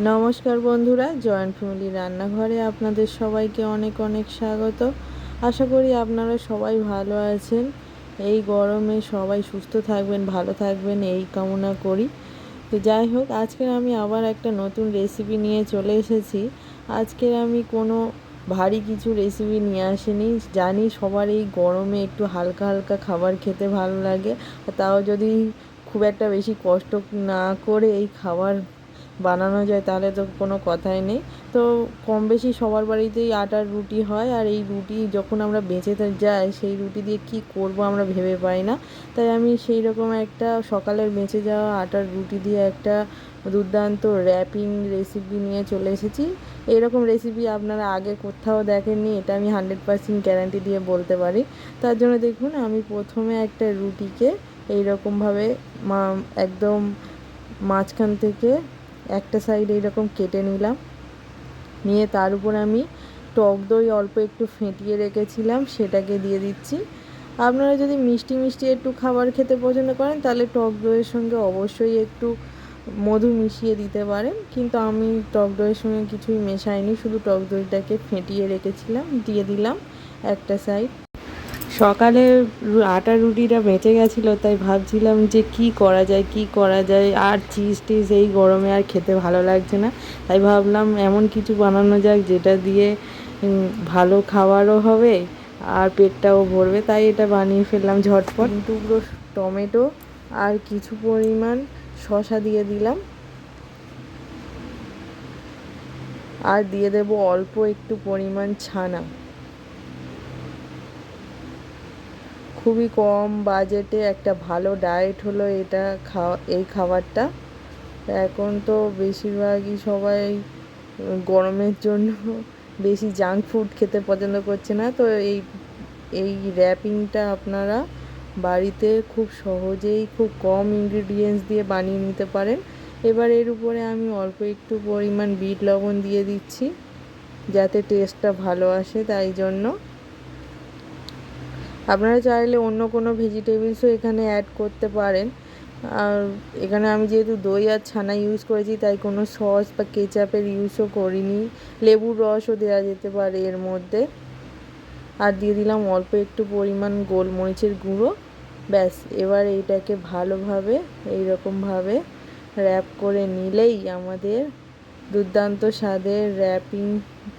নমস্কার বন্ধুরা, joint family রান্নাঘরে আপনাদের সবাইকে অনেক অনেক স্বাগত। আশা করি আপনারা সবাই ভালো আছেন। এই গরমে সবাই সুস্থ থাকবেন, ভালো থাকবেন এই কামনা করি। তো যাই হোক, আজকের আমি আবার একটা নতুন রেসিপি নিয়ে চলে এসেছি। আজকের আমি কোনো ভারী কিছু রেসিপি নিয়ে আসিনি। জানি সবার এই গরমে একটু হালকা হালকা খাবার খেতে ভালো লাগে, তাও যদি খুব একটা বেশি কষ্ট না করে এই খাবার বানানো যায় তাহলে তো কোনো কথাই নেই। তো কম বেশি সবার বাড়িতেই আটার রুটি হয়, আর এই রুটি যখন আমরা বেঁচে যাই সেই রুটি দিয়ে কি করব আমরা ভেবে পাই না। তাই আমি সেই রকম একটা সকালের বেঁচে যাওয়া আটার রুটি দিয়ে একটা দুর্দান্ত র্যাপিং রেসিপি নিয়ে চলে এসেছি। এইরকম রেসিপি আপনারা আগে কোথাও দেখেননি, এটা আমি 100% গ্যারান্টি দিয়ে বলতে পারি। তার জন্য দেখুন, আমি প্রথমে একটা রুটিকে এইরকমভাবে একদম মাঝখান থেকে একটা সাইড এইরকম কেটে নিলাম। নিয়ে তার উপর আমি টক দই অল্প একটু ফেটিয়ে রেখেছিলাম, সেটাকে দিয়ে দিচ্ছি। আপনারা যদি মিষ্টি মিষ্টি একটু খাবার খেতে পছন্দ করেন তাহলে টক দইয়ের সঙ্গে অবশ্যই একটু মধু মিশিয়ে দিতে পারেন, কিন্তু আমি টক দইয়ের সঙ্গে কিছুই মেশাইনি, শুধু টক দইটাকে ফেটিয়ে রেখেছিলাম, দিয়ে দিলাম একটা সাইড। সকালে আটার রুটিটা বেঁচে গেছিলো, তাই ভাবছিলাম যে কি করা যায়, আর চিজ টিজ এই গরমে আর খেতে ভালো লাগছে না। তাই ভাবলাম এমন কিছু বানানো যাক যেটা দিয়ে ভালো খাবারও হবে আর পেটটাও ভরবে। তাই এটা বানিয়ে ফেললাম ঝটপট। টুকরো টমেটো আর কিছু পরিমাণ শসা দিয়ে দিলাম, আর দিয়ে দেব অল্প একটু পরিমাণ ছানা। খুবই কম বাজেটে একটা ভালো ডায়েট হলো এটা, এই খাবারটা। এখন তো বেশিরভাগই সবাই গরমের জন্য বেশি জাঙ্ক ফুড খেতে পছন্দ করছে না। তো এই র্যাপিংটা আপনারা বাড়িতে খুব সহজেই খুব কম ইনগ্রিডিয়েন্টস দিয়ে বানিয়ে নিতে পারেন। এবার এর উপরে আমি অল্প একটু পরিমাণ বিট লবণ দিয়ে দিচ্ছি, যাতে টেস্টটা ভালো আসে। তাই জন্য আপনারা চাইলে অন্য কোনো ভেজিটেবলসও এখানে অ্যাড করতে পারেন। আর এখানে আমি যেহেতু দই আর ছানা ইউজ করেছি, তাই কোনো সস বা কেচাপের ইউজও করিনি। লেবুর রসও দেওয়া যেতে পারে এর মধ্যে। আর দিয়ে দিলাম অল্প একটু পরিমাণ গোলমরিচের গুঁড়ো। ব্যাস, এবার এইটাকে ভালোভাবে এইরকমভাবে র্যাপ করে নিলেই আমাদের দুর্দান্ত স্বাদের র্যাপিং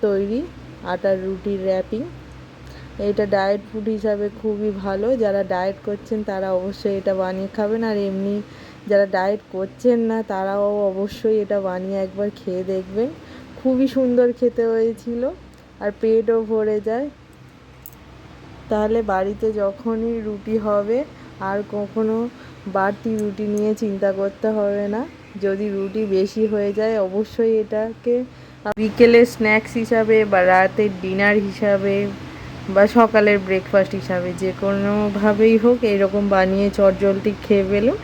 তৈরি, আটার রুটির র্যাপিং। এটা ডায়েট ফুড হিসাবে খুবই ভালো। যারা ডায়েট করছেন তারা অবশ্যই এটা বানিয়ে খাবেন, আর এমনি যারা ডায়েট করছেন না তারাও অবশ্যই এটা বানিয়ে একবার খেয়ে দেখবেন। খুবই সুন্দর খেতে হয়েছিল, আর পেটও ভরে যায়। তাহলে বাড়িতে যখনই রুটি হবে আর কখনো বাড়তি রুটি নিয়ে চিন্তা করতে হবে না। যদি রুটি বেশি হয়ে যায় অবশ্যই এটাকে বিকেলের স্ন্যাক্স হিসাবে বা রাতের ডিনার হিসাবে বা সকালের ব্রেকফাস্ট হিসাবে যে কোনোভাবেই হোক এইরকম বানিয়ে চটজলদি খেয়ে ফেলুন।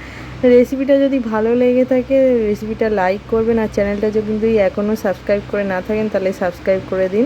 রেসিপিটা যদি ভালো লেগে থাকে রেসিপিটা লাইক করবেন, আর চ্যানেলটা যদি এখনও সাবস্ক্রাইব করে না থাকেন তাহলে সাবস্ক্রাইব করে দিন।